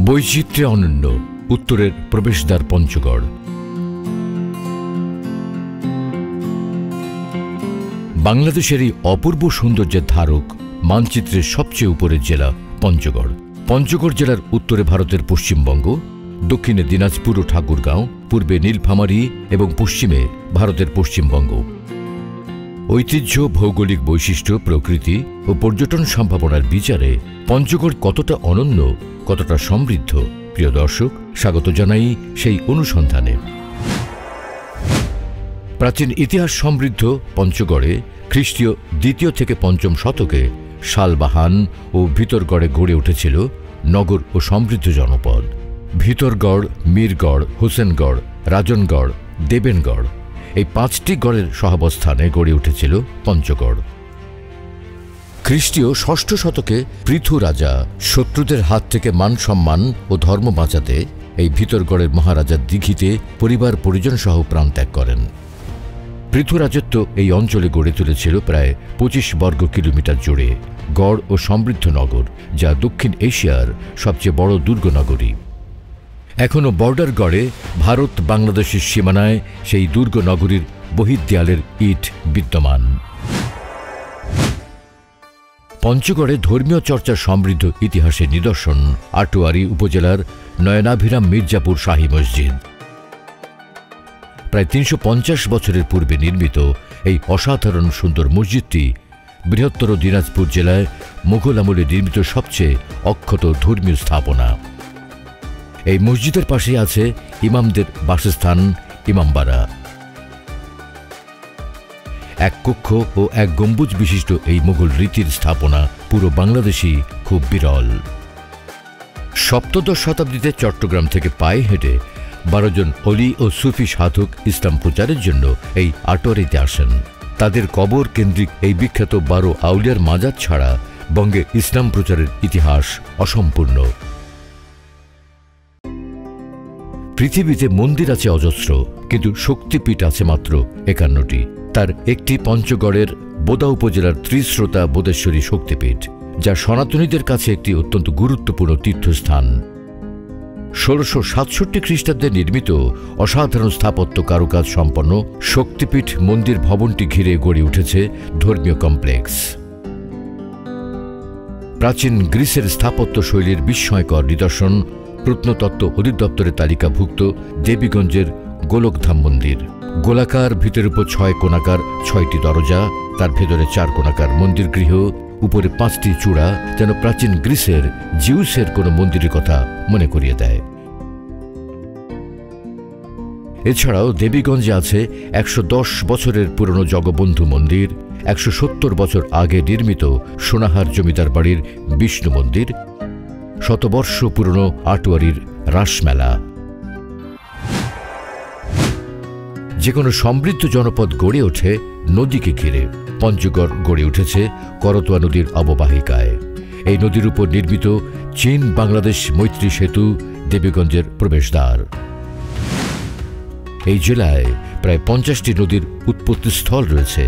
বৈচিত্র্যে অনন্য উত্তরের প্রবেশদ্বার পঞ্চগড়। বাংলাদেশের এই অপূর্ব সৌন্দর্যের ধারক, মানচিত্রের সবচেয়ে উপরের জেলা পঞ্চগড়। পঞ্চগড় জেলার উত্তরে ভারতের পশ্চিমবঙ্গ, দক্ষিণে দিনাজপুর ও ঠাকুরগাঁও, পূর্বে নীলফামারী এবং পশ্চিমে ভারতের পশ্চিমবঙ্গ। ঐতিহ্য, ভৌগোলিক বৈশিষ্ট্য, প্রকৃতি ও পর্যটন সম্ভাবনার বিচারে পঞ্চগড় কতটা অনন্য, কতটা সমৃদ্ধ, প্রিয় দর্শক, স্বাগত জানাই সেই অনুসন্ধানে। প্রাচীন ইতিহাস সমৃদ্ধ পঞ্চগড়ে খ্রিস্টীয় ২য় থেকে ৫ম শতকে শালবাহান ও ভিতরগড়ে গড়ে উঠেছিল নগর ও সমৃদ্ধ জনপদ। ভিতরগড়, মীরগড়, হোসেনগড়, রাজনগড়, দেবেনগড় এই ৫টি গড়ের সহাবস্থানে গড়ে উঠেছিল পঞ্চগড়। খ্রিস্টীয় ৬ষ্ঠ শতকে পৃথু রাজা শত্রুদের হাত থেকে মান সম্মান ও ধর্ম বাঁচাতে এই ভিতরগড়ের মহারাজা দীঘিতে পরিবার পরিজন সহ প্রাণ ত্যাগ করেন। পৃথু রাজত্ব এই অঞ্চলে গড়ে তুলেছিল প্রায় ২৫ বর্গ কিলোমিটার জুড়ে গড় ও সমৃদ্ধ নগর, যা দক্ষিণ এশিয়ার সবচেয়ে বড় দুর্গনগরী। এখনও বর্ডার গড়ে ভারত বাংলাদেশের সীমানায় সেই দুর্গনগরীর বহির্দেয়ালের ইট বিদ্যমান। পঞ্চগড়ে ধর্মীয় চর্চা সমৃদ্ধ ইতিহাসের নিদর্শন আটোয়ারী উপজেলার নয়নাভিরাম মির্জাপুর শাহী মসজিদ। প্রায় ৩৫০ বছরের পূর্বে নির্মিত এই অসাধারণ সুন্দর মসজিদটি বৃহত্তর দিনাজপুর জেলায় মুঘল আমলে নির্মিত সবচেয়ে অক্ষত ধর্মীয় স্থাপনা। এই মসজিদের পাশে আছে ইমামদের বাসস্থান ইমামবাড়া। এক কক্ষ ও এক গম্বুজ বিশিষ্ট এই মুঘল রীতির স্থাপনা পুরো বাংলাদেশই খুব বিরল। সপ্তদশ শতাব্দীতে চট্টগ্রাম থেকে পায়ে হেঁটে ১২ জন অলি ও সুফি সাধক ইসলাম প্রচারের জন্য এই আটোয়ারীতে আসেন। তাদের কবর কেন্দ্রিক এই বিখ্যাত ১২ আউলিয়ার মাজার ছাড়া বঙ্গে ইসলাম প্রচারের ইতিহাস অসম্পূর্ণ। পৃথিবীতে মন্দির আছে অজস্র, কিন্তু শক্তিপীঠ আছে মাত্র ৫১টি। তার একটি পঞ্চগড়ের বোদা উপজেলার ত্রিশ্রোতা বোদেশ্বরী শক্তিপীঠ, যা সনাতনীদের কাছে একটি অত্যন্ত গুরুত্বপূর্ণ তীর্থস্থান। ১৬৬৭ খ্রিস্টাব্দে নির্মিত অসাধারণ স্থাপত্য কারুকাজ সম্পন্ন শক্তিপীঠ মন্দির ভবনটি ঘিরে গড়ে উঠেছে ধর্মীয় কমপ্লেক্স। প্রাচীন গ্রিসের স্থাপত্য শৈলীর বিস্ময়কর নিদর্শন প্রত্নতত্ত্ব অধিদপ্তরের তালিকাভুক্ত দেবীগঞ্জের গোলকধাম মন্দির। গোলাকার, ভিতের উপর ৬ কোণাকার ৬টি দরজা, তার ভেতরে ৪ কোণাকার মন্দির গৃহ, উপরে ৫টি চূড়া, যেন প্রাচীন গ্রিসের জিউসের কোনো মন্দিরের কথা মনে করিয়ে দেয়। এছাড়াও দেবীগঞ্জে আছে ১১০ বছরের পুরনো জগবন্ধু মন্দির, ১৭০ বছর আগে নির্মিত সোনাহার জমিদার বাড়ির বিষ্ণু মন্দির, শতবর্ষ পুরনো আটোয়ারীর রাসমেলা। যে কোনো সমৃদ্ধ জনপদ গড়ে ওঠে নদীকে ঘিরে। পঞ্চগড় গড়ে উঠেছে করতোয়া নদীর অববাহিকায়। এই নদীর উপর নির্মিত চীন বাংলাদেশ মৈত্রী সেতু দেবীগঞ্জের প্রবেশদ্বার। এই জেলায় প্রায় ৫০টি নদীর উৎপত্তিস্থল রয়েছে,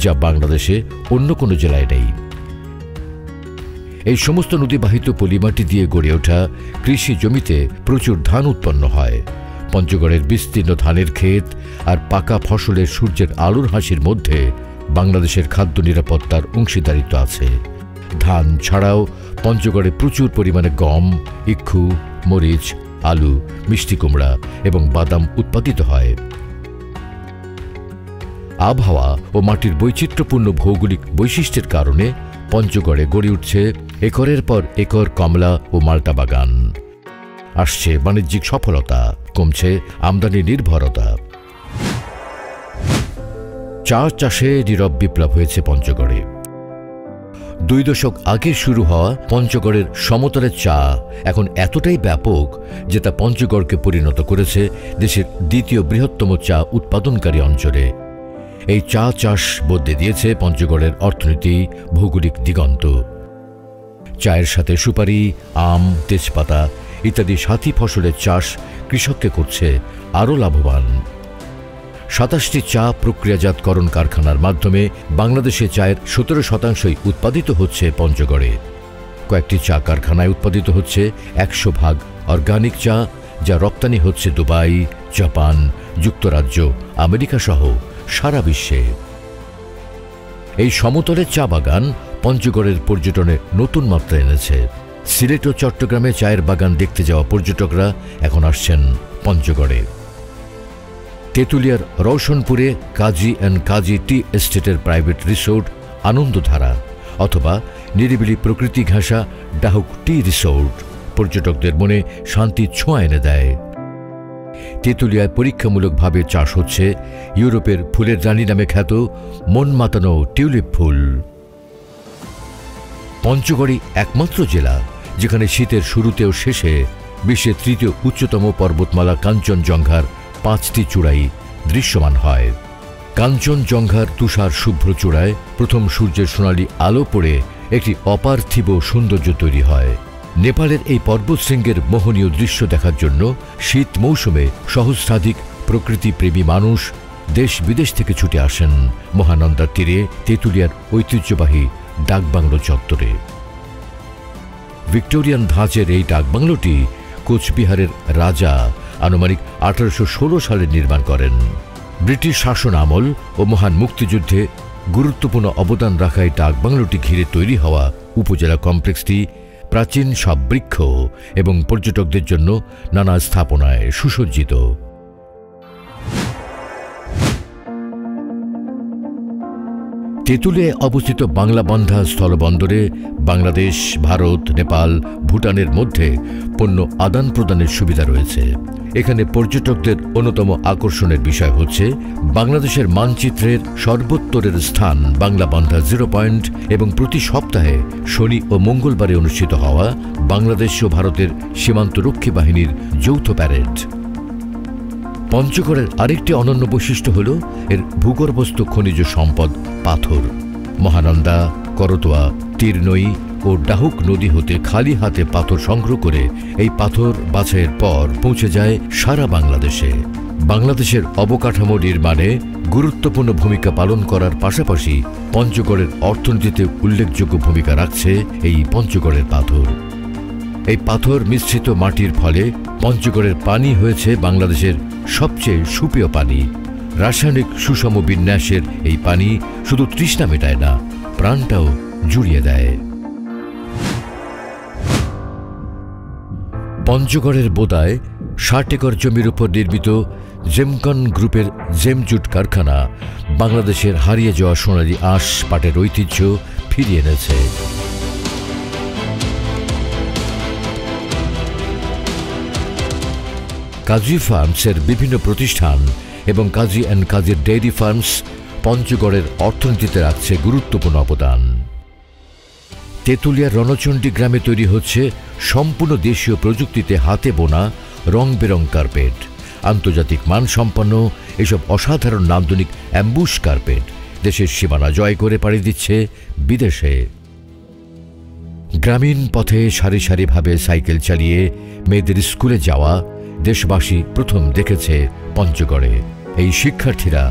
যা বাংলাদেশে অন্য কোনো জেলায় নেই। এই সমস্ত নদীবাহিত পলিমাটি দিয়ে গড়ে ওঠা কৃষি জমিতে প্রচুর ধান উৎপন্ন হয়। পঞ্চগড়ের বিস্তীর্ণ ধানের ক্ষেত আর পাকা ফসলের সূর্যের আলোর হাসির মধ্যে বাংলাদেশের খাদ্য নিরাপত্তার অংশীদারিত্ব আছে। ধান ছাড়াও পঞ্চগড়ে প্রচুর পরিমাণে গম, ইক্ষু, মরিচ, আলু, মিষ্টি কুমড়া এবং বাদাম উৎপাদিত হয়। আবহাওয়া ও মাটির বৈচিত্র্যপূর্ণ ভৌগোলিক বৈশিষ্ট্যের কারণে পঞ্চগড়ে গড়ে উঠছে একরের পর একর কমলা ও মাল্টা বাগান। আসছে বাণিজ্যিক সফলতা, কমছে আমদানি নির্ভরতা। চা চাষে নীরব বিপ্লব হয়েছে পঞ্চগড়ে। ২ দশক আগে শুরু হওয়া পঞ্চগড়ের সমতলের চা এখন এতটাই ব্যাপক যে তা পঞ্চগড়কে পরিণত করেছে দেশের ২য় বৃহত্তম চা উৎপাদনকারী অঞ্চলে। এই চা চাষ বদলে দিয়েছে পঞ্চগড়ের অর্থনীতি, ভৌগোলিক দিগন্ত। চায়ের সাথে সুপারি, আম, তেজপাতা ইত্যাদি সাথী ফসলের চাষ কৃষককে করছে আরও লাভবান। ২৭টি চা প্রক্রিয়াজাতকরণ কারখানার মাধ্যমে বাংলাদেশে চায়ের ১৭% উৎপাদিত হচ্ছে পঞ্চগড়ে। কয়েকটি চা কারখানায় উৎপাদিত হচ্ছে 100% অর্গানিক চা, যা রপ্তানি হচ্ছে দুবাই, জাপান, যুক্তরাজ্য, আমেরিকা সহ সারা বিশ্বে। এই সমতলের চা বাগান পঞ্চগড়ের পর্যটনে নতুন মাত্রা এনেছে। সিলেট ও চট্টগ্রামে চায়ের বাগান দেখতে যাওয়া পর্যটকরা এখন আসছেন পঞ্চগড়ে। তেঁতুলিয়ার রওশনপুরে কাজী অ্যান্ড কাজী টি এস্টেটের প্রাইভেট রিসোর্ট আনন্দধারা অথবা নিরিবিলি প্রকৃতি ঘেঁষা ডাহুক টি রিসোর্ট পর্যটকদের মনে শান্তির ছোঁয়া এনে দেয়। তেঁতুলিয়ায় পরীক্ষামূলকভাবে চাষ হচ্ছে ইউরোপের ফুলের রানী নামে খ্যাত মন মাতানো টিউলিপ ফুল। পঞ্চগড়ই একমাত্র জেলা যেখানে শীতের শুরুতে ও শেষে বিশ্বের তৃতীয় উচ্চতম পর্বতমালা কাঞ্চনজঙ্ঘার 5টি চূড়াই দৃশ্যমান হয়। কাঞ্চনজঙ্ঘার তুষার শুভ্র চূড়ায় প্রথম সূর্যের সোনালী আলো পড়ে একটি অপার্থিব সৌন্দর্য তৈরি হয়। নেপালের এই পর্বতশৃঙ্গের মোহনীয় দৃশ্য দেখার জন্য শীত মৌসুমে সহস্রাধিক প্রকৃতিপ্রেমী মানুষ দেশ বিদেশ থেকে ছুটে আসেন মহানন্দার তীরে তেঁতুলিয়ার ঐতিহ্যবাহী ডাকবাংলো চত্বরে। ভিক্টোরিয়ান ধাঁচের এই ডাকবাংলোটি কোচবিহারের রাজা আনুমানিক 1816 সালে নির্মাণ করেন। ব্রিটিশ শাসন আমল ও মহান মুক্তিযুদ্ধে গুরুত্বপূর্ণ অবদান রাখা এই ডাকবাংলোটি ঘিরে তৈরি হওয়া উপজেলা কমপ্লেক্সটি প্রাচীন সব বৃক্ষ এবং পর্যটকদের জন্য নানা স্থাপনায় সুসজ্জিত। তেঁতুলিয়ায় অবস্থিত বাংলাবান্ধা স্থলবন্দরে বাংলাদেশ, ভারত, নেপাল, ভুটানের মধ্যে পণ্য আদান প্রদানের সুবিধা রয়েছে। এখানে পর্যটকদের অন্যতম আকর্ষণের বিষয় হচ্ছে বাংলাদেশের মানচিত্রের সর্বোত্তরের স্থান বাংলাবান্ধা 0 পয়েন্ট এবং প্রতি সপ্তাহে শনি ও মঙ্গলবারে অনুষ্ঠিত হওয়া বাংলাদেশ ও ভারতের সীমান্তরক্ষী বাহিনীর যৌথ প্যারেড। পঞ্চগড়ের আরেকটি অনন্য বৈশিষ্ট্য হল এর ভূগর্ভস্থ খনিজ সম্পদ পাথর। মহানন্দা, করতোয়া, তীরনই ও ডাহুক নদী হতে খালি হাতে পাথর সংগ্রহ করে এই পাথর বাছাইয়ের পর পৌঁছে যায় সারা বাংলাদেশে। বাংলাদেশের অবকাঠামো নির্মাণে গুরুত্বপূর্ণ ভূমিকা পালন করার পাশাপাশি পঞ্চগড়ের অর্থনীতিতে উল্লেখযোগ্য ভূমিকা রাখছে এই পঞ্চগড়ের পাথর। এই পাথর মিশ্রিত মাটির ফলে পঞ্চগড়ের পানি হয়েছে বাংলাদেশের সবচেয়ে সুপেয় পানি। রাসায়নিক সুষম বিন্যাসের এই পানি শুধু তৃষ্ণা মেটায় না, প্রাণটাও জুড়িয়ে দেয়। পঞ্চগড়ের বোদায় 60 একর জমির উপর নির্মিত জেমকন গ্রুপের জেমজুট কারখানা বাংলাদেশের হারিয়ে যাওয়া সোনালী আঁশ পাটের ঐতিহ্য ফিরিয়ে এনেছে। কাজী ফার্মসের বিভিন্ন প্রতিষ্ঠান এবং কাজী অ্যান্ড কাজীর ডেইরি ফার্মস পঞ্চগড়ের অর্থনীতিতে রাখছে গুরুত্বপূর্ণ অবদান। তেঁতুলিয়ার রণচণ্ডী গ্রামে তৈরি হচ্ছে সম্পূর্ণ দেশীয় প্রযুক্তিতে হাতে বোনা রং বেরং কার্পেট। আন্তর্জাতিক মানসম্পন্ন এসব অসাধারণ নান্দনিক অ্যাম্বুশ কার্পেট দেশের সীমানা জয় করে পাড়ি দিচ্ছে বিদেশে। গ্রামীণ পথে সারি সারিভাবে সাইকেল চালিয়ে মেয়েদের স্কুলে যাওয়া দেশবাসী প্রথম দেখেছে পঞ্চগড়ে। এই শিক্ষার্থীরা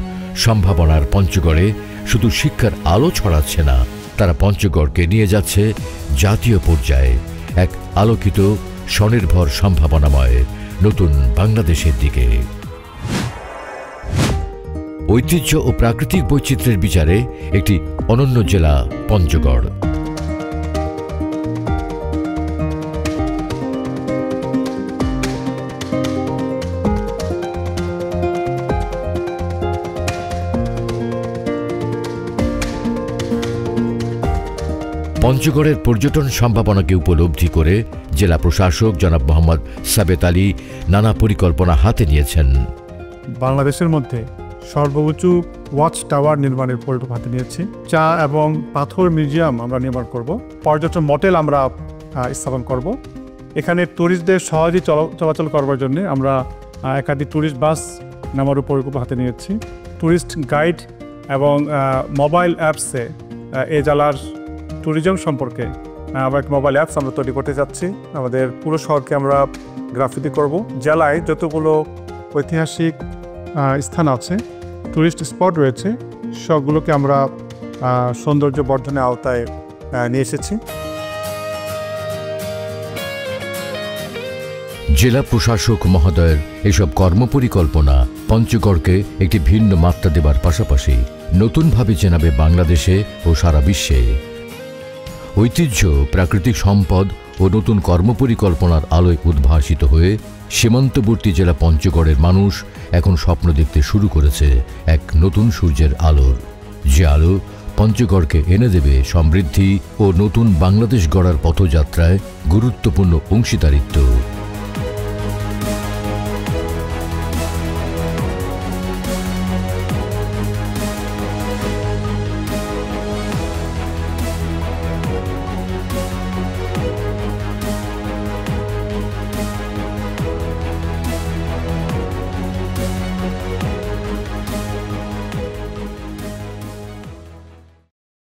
সম্ভাবনার পঞ্চগড়ে শুধু শিক্ষার আলো ছড়াচ্ছে না, তারা পঞ্চগড়কে নিয়ে যাচ্ছে জাতীয় পর্যায়ে এক আলোকিত স্বনির্ভর সম্ভাবনাময় নতুন বাংলাদেশের দিকে। ঐতিহ্য ও প্রাকৃতিক বৈচিত্র্যের বিচারে একটি অনন্য জেলা পঞ্চগড়। পঞ্চগড়ের পর্যটন সম্ভাবনাকে উপলব্ধি করে জেলা প্রশাসক জনাব মোহাম্মদ সাবেত আলী নানা পরিকল্পনা হাতে নিয়েছেন। বাংলাদেশের মধ্যে সর্বোচ্চ ওয়াচ টাওয়ার নির্মাণের পরিকল্পনা হাতে নিয়েছি। চা এবং পাথর মিউজিয়াম আমরা নির্মাণ করব। পর্যটন মোটেল আমরা স্থাপন করব। এখানে ট্যুরিস্টদের সহজে চলাচল করবার জন্য আমরা একাধিক ট্যুরিস্ট বাস নামারও পরিকল্পনা হাতে নিয়েছি। ট্যুরিস্ট গাইড এবং মোবাইল অ্যাপসে এই জেলার ট্যুরিজম সম্পর্কে আবার মোবাইল অ্যাপস আমরা তৈরি করতে যাচ্ছি। আমাদের পুরো শহরকে আমরা গ্রাফিতি করব। জেলায় যতগুলো ঐতিহাসিক স্থান আছে, ট্যুরিস্ট স্পট রয়েছে, সবগুলোকে আমরা সৌন্দর্য বর্ধনের আওতায় নিয়ে এসেছি। জেলা প্রশাসক মহোদয়ের এসব কর্মপরিকল্পনা পঞ্চগড়কে একটি ভিন্ন মাত্রা দেবার পাশাপাশি নতুনভাবে চেনাবে বাংলাদেশে ও সারা বিশ্বে। ঐতিহ্য, প্রাকৃতিক সম্পদ ও নতুন কর্মপরিকল্পনার আলোয় উদ্ভাসিত হয়ে সীমান্তবর্তী জেলা পঞ্চগড়ের মানুষ এখন স্বপ্ন দেখতে শুরু করেছে এক নতুন সূর্যের আলোর, যে আলো পঞ্চগড়কে এনে দেবে সমৃদ্ধি ও নতুন বাংলাদেশ গড়ার পথযাত্রায় গুরুত্বপূর্ণ অংশীদারিত্ব।